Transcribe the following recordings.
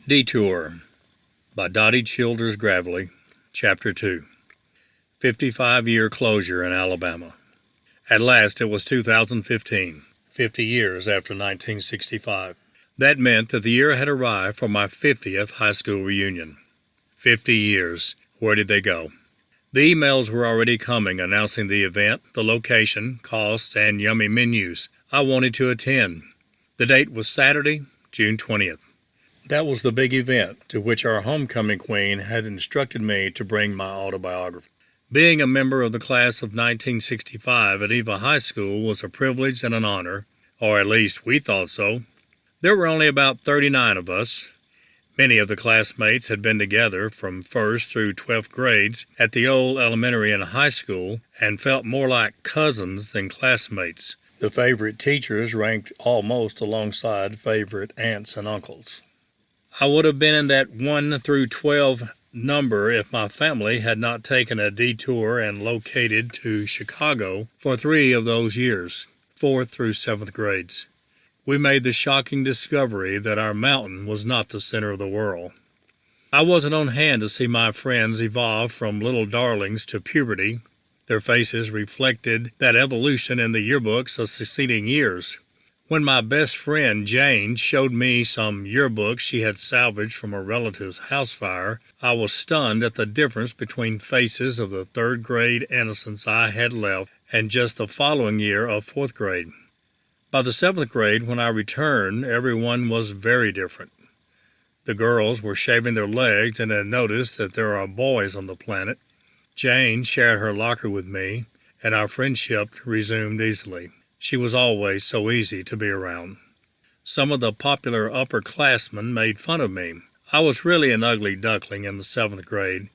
Detour by Dottie Childers Gravely, Chapter 2. 55-year closure in Alabama. At last it was 2015, 50 years after 1965. That meant that the year had arrived for my 50th high school reunion. 50 years. Where did they go? The emails were already coming announcing the event, the location, costs, and yummy menus. I wanted to attend. The date was Saturday, June 20th. That was the big event to which our homecoming queen had instructed me to bring my autobiography. Being a member of the class of 1965 at Eva High School was a privilege and an honor, or at least we thought so. There were only about 39 of us. Many of the classmates had been together from 1st through 12th grades at the old elementary and high school and felt more like cousins than classmates. The favorite teachers ranked almost alongside favorite aunts and uncles. I would have been in that 1 through 12 number if my family had not taken a detour and located to Chicago for 3 of those years, 4th through 7th grades. We made the shocking discovery that our mountain was not the center of the world. I wasn't on hand to see my friends evolve from little darlings to puberty. Their faces reflected that evolution in the yearbooks of succeeding years. When my best friend Jane showed me some yearbooks she had salvaged from a relative's house fire, I was stunned at the difference between faces of the 3rd grade innocence I had left and just the following year of 4th grade. By the 7th grade, when I returned, everyone was very different. The girls were shaving their legs and had noticed that there are boys on the planet. Jane shared her locker with me, and our friendship resumed easily. She was always so easy to be around. Some of the popular upperclassmen made fun of me. I was really an ugly duckling in the 7th grade.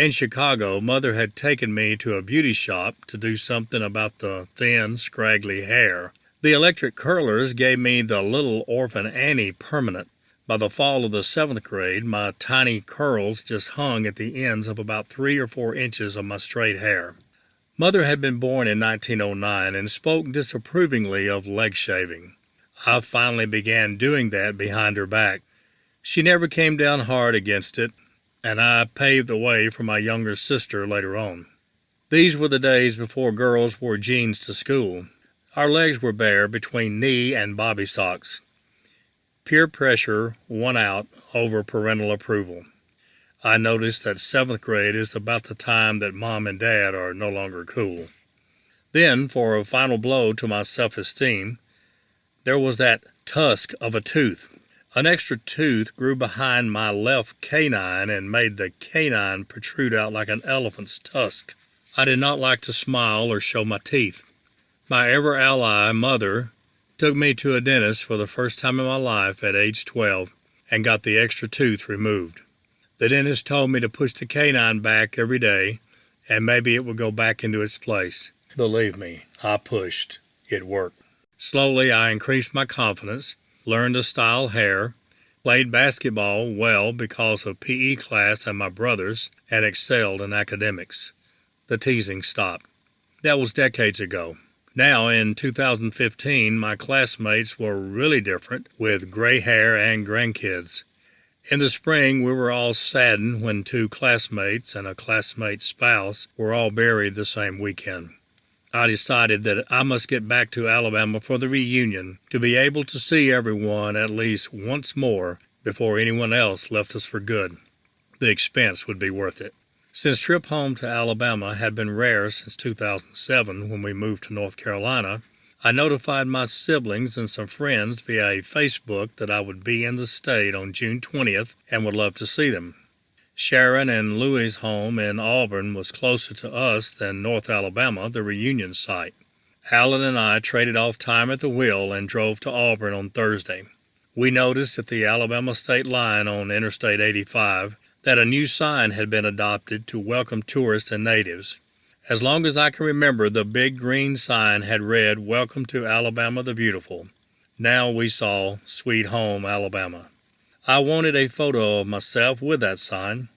In Chicago, Mother had taken me to a beauty shop to do something about the thin, scraggly hair. The electric curlers gave me the little orphan Annie permanent. By the fall of the 7th grade, my tiny curls just hung at the ends of about 3 or 4 inches of my straight hair. Mother had been born in 1909 and spoke disapprovingly of leg shaving. I finally began doing that behind her back. She never came down hard against it, and I paved the way for my younger sister later on. These were the days before girls wore jeans to school. Our legs were bare between knee and bobby socks. Peer pressure won out over parental approval. I noticed that 7th grade is about the time that Mom and Dad are no longer cool. Then, for a final blow to my self-esteem, there was that tusk of a tooth. An extra tooth grew behind my left canine and made the canine protrude out like an elephant's tusk. I did not like to smile or show my teeth. My ever-ally, Mother, took me to a dentist for the first time in my life at age 12 and got the extra tooth removed. The dentist told me to push the canine back every day, and maybe it would go back into its place. Believe me, I pushed. It worked. Slowly, I increased my confidence, learned to style hair, played basketball well because of PE class and my brothers, and excelled in academics. The teasing stopped. That was decades ago. Now, in 2015, my classmates were really different, with gray hair and grandkids. In the spring, we were all saddened when 2 classmates and a classmate's spouse were all buried the same weekend. I decided that I must get back to Alabama for the reunion to be able to see everyone at least once more before anyone else left us for good. The expense would be worth it. Since trip home to Alabama had been rare since 2007 when we moved to North Carolina, I notified my siblings and some friends via Facebook that I would be in the state on June 20th and would love to see them. Sharon and Louie's home in Auburn was closer to us than North Alabama, the reunion site. Alan and I traded off time at the wheel and drove to Auburn on Thursday. We noticed at the Alabama state line on Interstate 85 that a new sign had been adopted to welcome tourists and natives. As long as I can remember, the big green sign had read, "Welcome to Alabama the Beautiful." Now we saw "Sweet Home, Alabama." I wanted a photo of myself with that sign.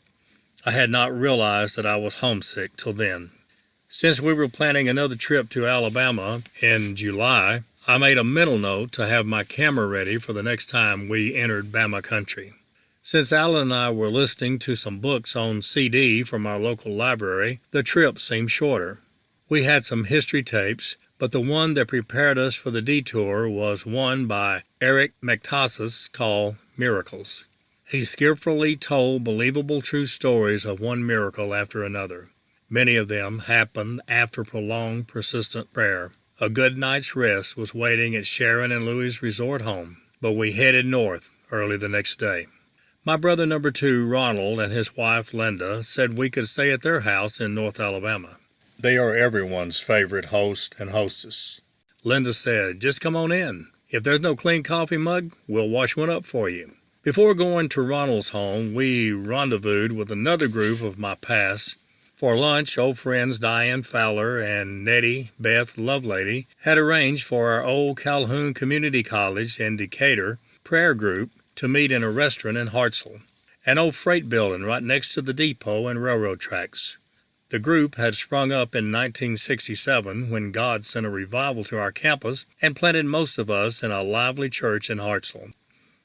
I had not realized that I was homesick till then. Since we were planning another trip to Alabama in July, I made a mental note to have my camera ready for the next time we entered Bama country. Since Alan and I were listening to some books on CD from our local library, the trip seemed shorter. We had some history tapes, but the one that prepared us for the detour was one by Eric McTassis called Miracles. He skillfully told believable true stories of one miracle after another. Many of them happened after prolonged, persistent prayer. A good night's rest was waiting at Sharon and Louie's resort home, but we headed north early the next day. My brother number 2, Ronald, and his wife, Linda, said we could stay at their house in North Alabama. They are everyone's favorite host and hostess. Linda said, "Just come on in. If there's no clean coffee mug, we'll wash one up for you." Before going to Ronald's home, we rendezvoused with another group of my past. For lunch, old friends Diane Fowler and Nettie Beth Lovelady had arranged for our old Calhoun Community College in Decatur prayer group to meet in a restaurant in Hartselle, an old freight building right next to the depot and railroad tracks. The group had sprung up in 1967 when God sent a revival to our campus and planted most of us in a lively church in Hartselle.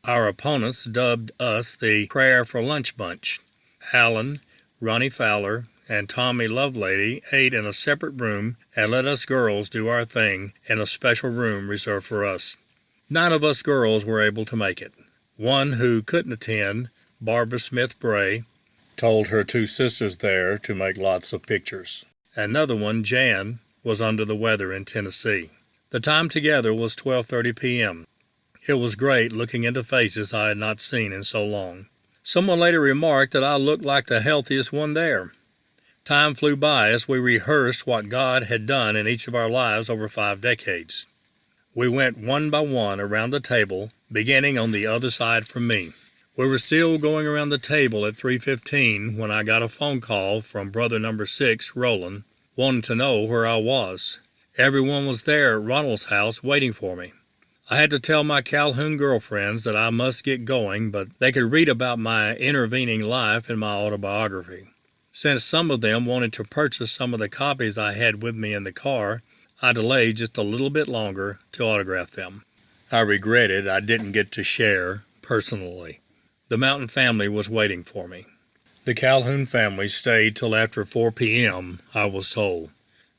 Our opponents dubbed us the Prayer for Lunch Bunch. Alan, Ronnie Fowler, and Tommy Lovelady ate in a separate room and let us girls do our thing in a special room reserved for us. 9 of us girls were able to make it. One who couldn't attend, Barbara Smith Bray, told her 2 sisters there to make lots of pictures. Another one, Jan, was under the weather in Tennessee. The time together was 12:30 p.m. It was great looking into faces I had not seen in so long. Someone later remarked that I looked like the healthiest one there. Time flew by as we rehearsed what God had done in each of our lives over 5 decades. We went one by one around the table, beginning on the other side from me. We were still going around the table at 3:15 when I got a phone call from brother number 6, Roland, wanting to know where I was. Everyone was there at Ronald's house waiting for me. I had to tell my Calhoun girlfriends that I must get going, but they could read about my intervening life in my autobiography. Since some of them wanted to purchase some of the copies I had with me in the car, I delayed just a little bit longer to autograph them. I regretted I didn't get to share personally. The Mountain family was waiting for me. The Calhoun family stayed till after 4 p.m., I was told.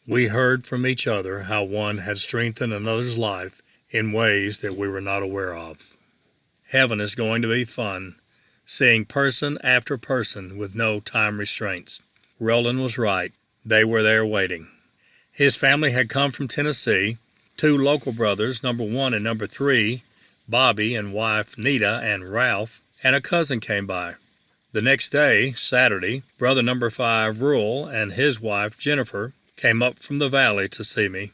We heard from each other how one had strengthened another's life in ways that we were not aware of. Heaven is going to be fun, seeing person after person with no time restraints. Roland was right. They were there waiting. His family had come from Tennessee. 2 local brothers, number 1 and number 3, Bobby and wife Nita and Ralph, and a cousin came by. The next day, Saturday, brother number 5, Rule, and his wife Jennifer came up from the valley to see me.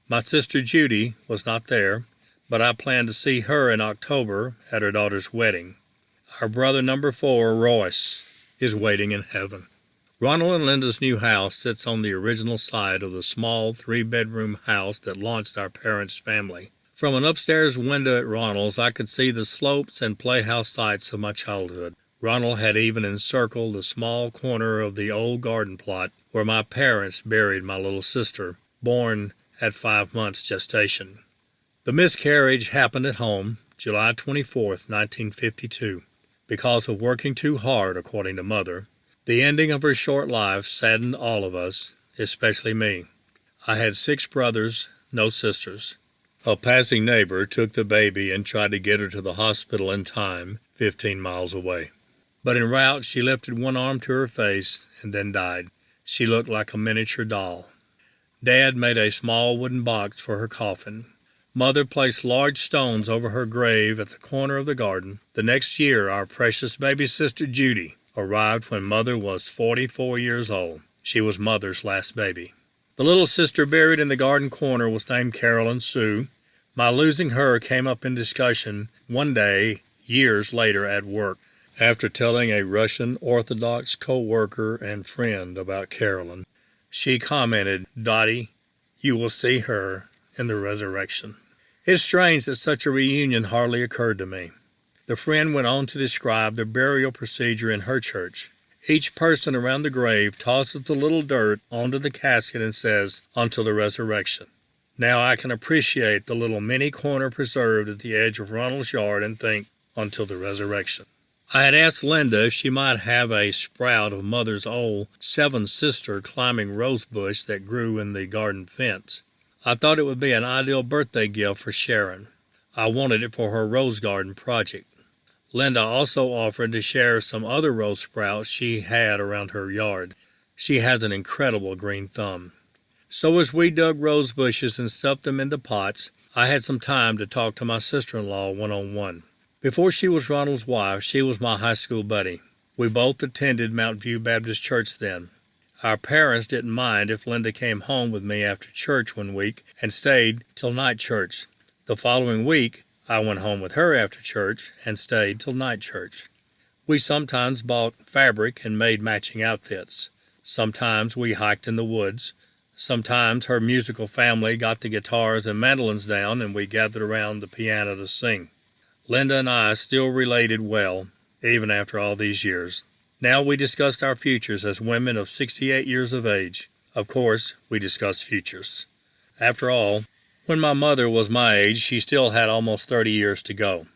My sister Judy was not there, but I planned to see her in October at her daughter's wedding. Our brother number 4, Royce, is waiting in heaven. Ronald and Linda's new house sits on the original site of the small 3-bedroom house that launched our parents' family. From an upstairs window at Ronald's, I could see the slopes and playhouse sites of my childhood. Ronald had even encircled the small corner of the old garden plot where my parents buried my little sister, born at 5 months gestation. The miscarriage happened at home, July 24, 1952. Because of working too hard, according to Mother, the ending of her short life saddened all of us, especially me. I had 6 brothers, no sisters. A passing neighbor took the baby and tried to get her to the hospital in time, 15 miles away. But en route, she lifted one arm to her face and then died. She looked like a miniature doll. Dad made a small wooden box for her coffin. Mother placed large stones over her grave at the corner of the garden. The next year, our precious baby sister Judy arrived when Mother was 44 years old. She was Mother's last baby. The little sister buried in the garden corner was named Carolyn Sue. My losing her came up in discussion one day, years later at work, after telling a Russian Orthodox co-worker and friend about Carolyn. She commented, "Dottie, you will see her in the resurrection." It's strange that such a reunion hardly occurred to me. The friend went on to describe the burial procedure in her church. Each person around the grave tosses a little dirt onto the casket and says, "Until the resurrection." Now I can appreciate the little mini corner preserved at the edge of Ronald's yard and think, until the resurrection. I had asked Linda if she might have a sprout of Mother's old seven-sister climbing rose bush that grew in the garden fence. I thought it would be an ideal birthday gift for Sharon. I wanted it for her rose garden project. Linda also offered to share some other rose sprouts she had around her yard. She has an incredible green thumb. So as we dug rose bushes and stuffed them into pots, I had some time to talk to my sister-in-law one-on-one. Before she was Ronald's wife, she was my high school buddy. We both attended Mount View Baptist Church then. Our parents didn't mind if Linda came home with me after church one week and stayed till night church. The following week, I went home with her after church and stayed till night church. We sometimes bought fabric and made matching outfits. Sometimes we hiked in the woods. Sometimes her musical family got the guitars and mandolins down and we gathered around the piano to sing. Linda and I still related well, even after all these years. Now we discussed our futures as women of 68 years of age. Of course, we discussed futures. After all, when my mother was my age, she still had almost 30 years to go.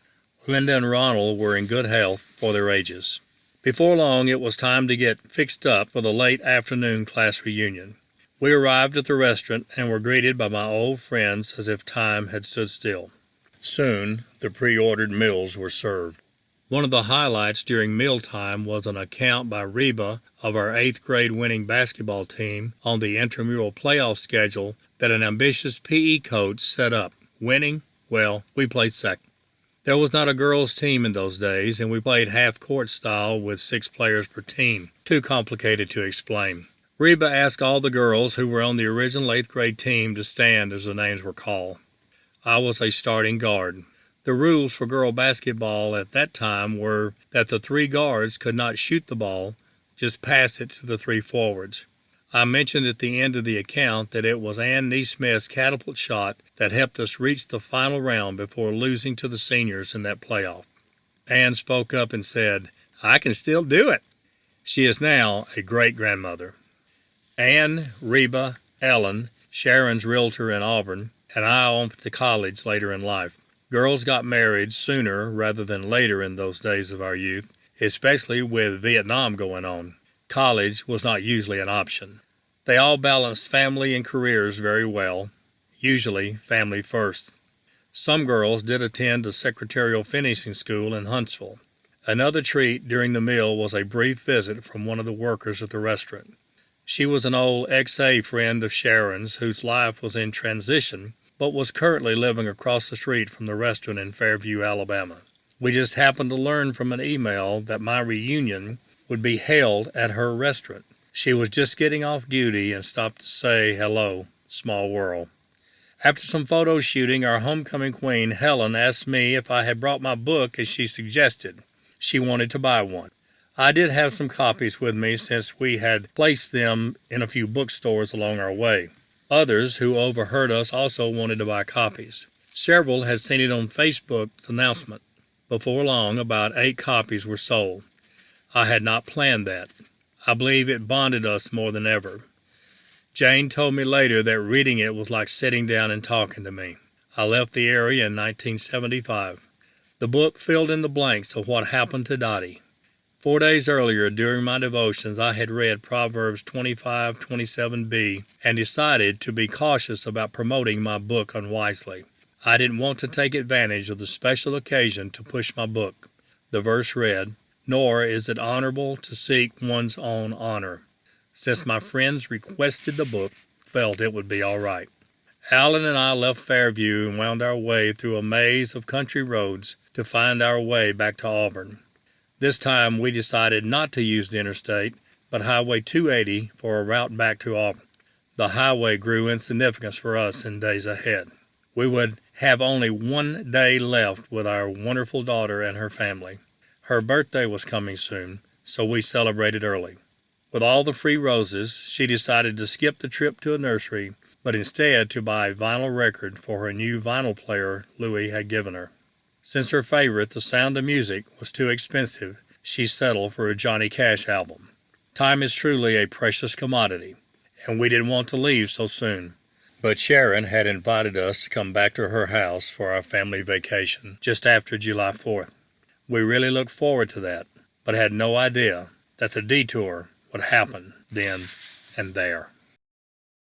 Linda and Ronald were in good health for their ages. Before long, it was time to get fixed up for the late afternoon class reunion. We arrived at the restaurant and were greeted by my old friends as if time had stood still. Soon, the pre-ordered meals were served. One of the highlights during mealtime was an account by Reba of our 8th grade winning basketball team on the intramural playoff schedule that an ambitious PE coach set up. Winning? Well, we played second. There was not a girls' team in those days, and we played half-court style with 6 players per team. Too complicated to explain. Reba asked all the girls who were on the original 8th grade team to stand as the names were called. I was a starting guard. The rules for girl basketball at that time were that the 3 guards could not shoot the ball, just pass it to the 3 forwards. I mentioned at the end of the account that it was Ann Neesmith's catapult shot that helped us reach the final round before losing to the seniors in that playoff. Ann spoke up and said, "I can still do it." She is now a great-grandmother. Ann, Reba, Ellen, Sharon's realtor in Auburn, and I went to college later in life. Girls got married sooner rather than later in those days of our youth, especially with Vietnam going on. College was not usually an option. They all balanced family and careers very well, usually family first. Some girls did attend a secretarial finishing school in Huntsville. Another treat during the meal was a brief visit from one of the workers at the restaurant. She was an old ex-A friend of Sharon's whose life was in transition, but was currently living across the street from the restaurant in Fairview, Alabama. We just happened to learn from an email that my reunion would be held at her restaurant. She was just getting off duty and stopped to say hello. Small world. After some photo shooting, our homecoming queen, Helen, asked me if I had brought my book as she suggested. She wanted to buy one. I did have some copies with me since we had placed them in a few bookstores along our way. Others who overheard us also wanted to buy copies. Several had seen it on Facebook's announcement. Before long, about 8 copies were sold. I had not planned that. I believe it bonded us more than ever. Jane told me later that reading it was like sitting down and talking to me. I left the area in 1975. The book filled in the blanks of what happened to Dottie. 4 days earlier, during my devotions, I had read Proverbs 25:27b and decided to be cautious about promoting my book unwisely. I didn't want to take advantage of the special occasion to push my book. The verse read, "Nor is it honorable to seek one's own honor." Since my friends requested the book, felt it would be all right. Alan and I left Fairview and wound our way through a maze of country roads to find our way back to Auburn. This time we decided not to use the interstate, but Highway 280 for a route back to Auburn. The highway grew in significance for us in days ahead. We would have only 1 day left with our wonderful daughter and her family. Her birthday was coming soon, so we celebrated early. With all the free roses, she decided to skip the trip to a nursery, but instead to buy a vinyl record for her new vinyl player Louie had given her. Since her favorite, The Sound of Music, was too expensive, she settled for a Johnny Cash album. Time is truly a precious commodity, and we didn't want to leave so soon. But Sharon had invited us to come back to her house for our family vacation just after July 4th. We really looked forward to that, but had no idea that the detour would happen then and there.